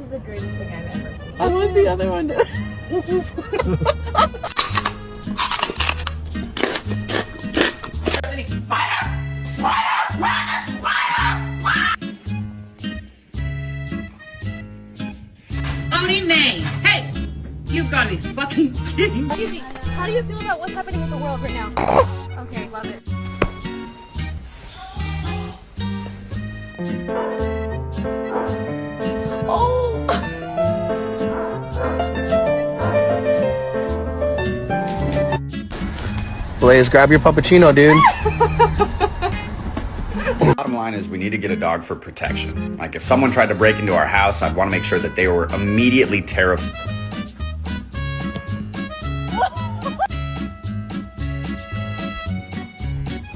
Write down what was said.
is the greatest thing I've ever seen. I want the other one. Odie May! Hey! You've got to be fucking kidding me. Excuse me, how do you feel about what's happening with the world right now? Okay, love it. Oh! Blaze, grab your puppuccino, dude. Bottom line is we need to get a dog for protection. Like if someone tried to break into our house, I'd want to make sure that they were immediately terrified.